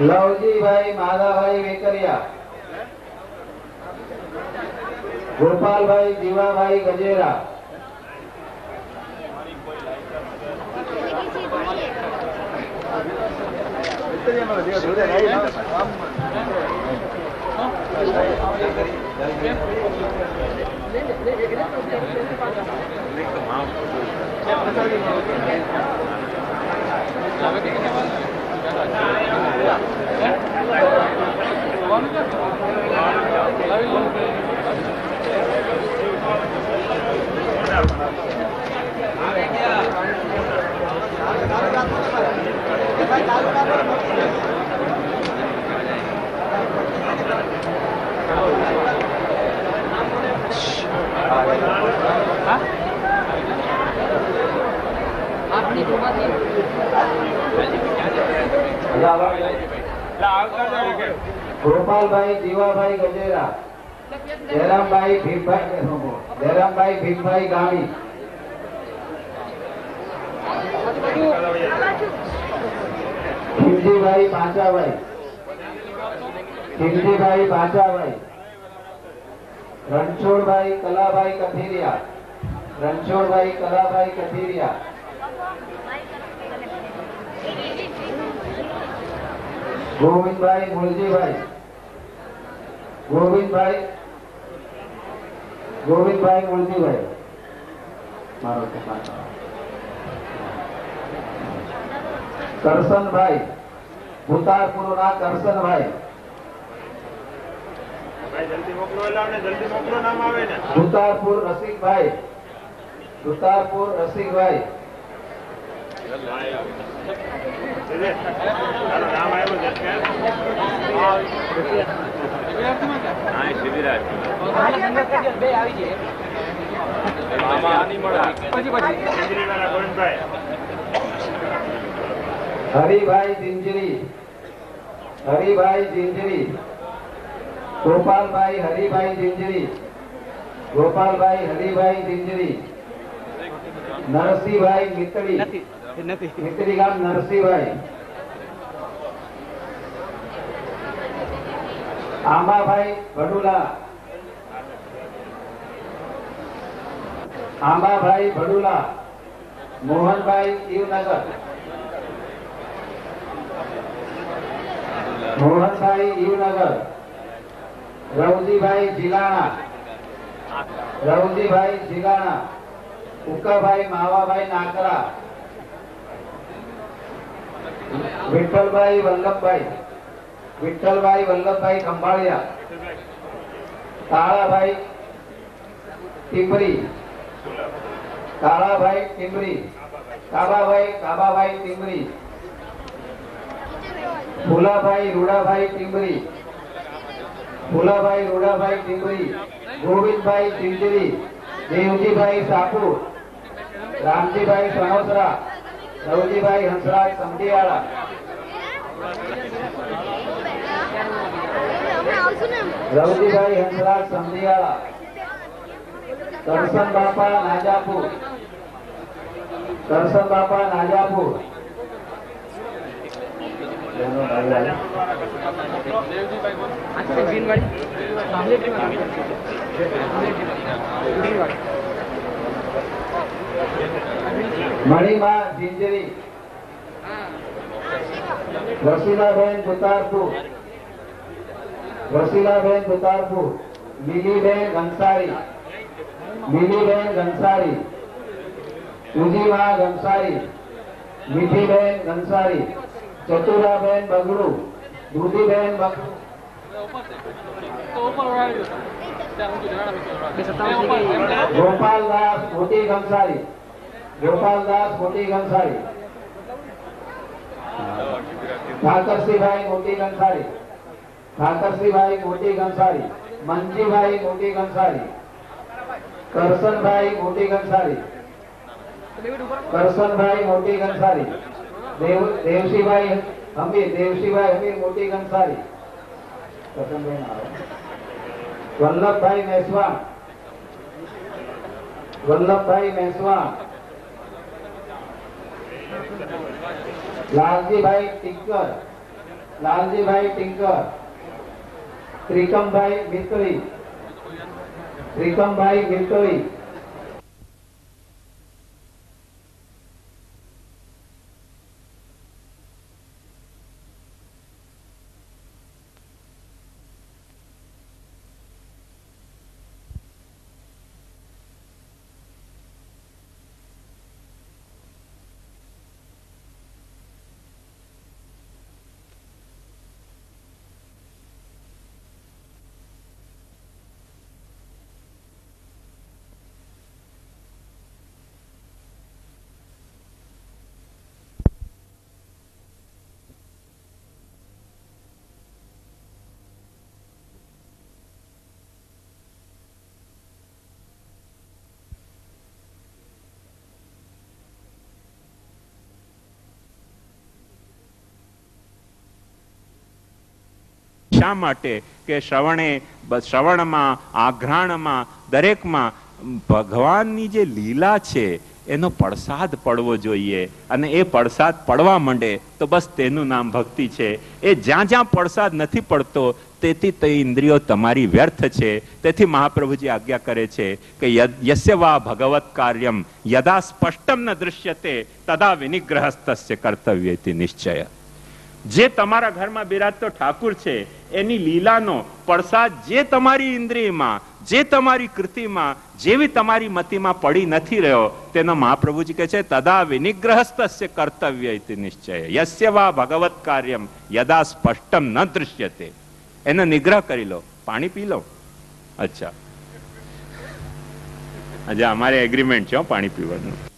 लवजीभाई माधाभाई वेकरिया, गोपालभाई जीवाभाई गजेरा, गोपालभाई जीवाभाई गजेरा, जयरामभाई भीमभाई गामी, खिमजीभाई पांचाभाई, Ranchhodbhai कलाभाई Kathiria, Govindbhai Muljibhai, Karsanbhai भूतारपुर Karsanbhai, भूतारपुर Rasikbhai, Haribhai gingery, Gopalbhai Haribhai gingery, Narsinhbhai मित्री गाम Narsinhbhai, आंबाभाई भडुला, Mohanbhai ईवनगर, रवजीभाई जिलाना, उक्काभाई मावाभाई नाकरा, Vithalbhai Vallabhbhai खंभाळिया, काळाभाई टिंबरी, काबाभाई टिंबरी, फुलाभाई रूडाभाई टिंबरी, Govindbhai gingery, Devjibhai सापूर, Ramjibhai सनोसरा, रवजीभाई Hansraj समडियाला, करसन बापा नाजापुर, मणिमा जिंजरी, रसीलाबेन बुतारपुर, मिलीबेन घनसारी, उजीमा घनसारी, मिठीबेन घनसारी, चतुराबेन बगड़ू, दूधीबेन बगड़ू, गोपालदास मोटी घनसारी, ठाकरसिंहभाई मोटी घनसारी, मंजीभाई मोटी घनसारी, करसनभाई मोटी घनसारी, देवसीभाई हमीर मोटी घनसारी, वल्लभभाई मेसवान, लालजीभाई टिक्कर, લાલજીભાઈ ટિંકર, ત્રિકમભાઈ મિત્રી, ત્રિકમભાઈ મિત્રી, શા માટે કે શ્રવણમાં, આઘ્રાણમાં, દરેકમાં ભગવાનની જે લીલા છે એનો પડસાદ પડવો જોઈએ. અને એ પડસાદ પડવા માંડે તો બસ તેનું નામ ભક્તિ છે. એ જ્યાં જ્યાં પડસાદ નથી પડતો તેથી તે ઇન્દ્રિયો તમારી વ્યર્થ છે. તેથી મહાપ્રભુજી આજ્ઞા કરે છે કે યસ્ય વા ભગવત કાર્યમ યદા સ્પષ્ટમ ન દૃશ્યતે તદા વિનિગ્રહસ્તસ્ય કર્તવ્યેતિ નિશ્ચય. જે તમારા ઘરમાં બિરાજતો ઠાકુર છે એની લીલાનો પડસાદ જે તમારી ઇન્દ્રિયમાં, જે તમારી કૃતિમાં, જેવી તમારી મતિમાં પડી નથી રહ્યો તેનો મહાપ્રભુજી કહે છે તદા વિનિગ્રહસ્તસ્ય કર્તવ્ય ઇતિ નિશ્ચય. યસ્ય વા ભગવત કાર્યમ યદા સ્પષ્ટમ ન દૃશ્યતે. એનો નિગ્રહ કરી લો. પાણી પી લો. અચ્છા, આજે અમારે એગ્રીમેન્ટ છે પાણી પીવાનું.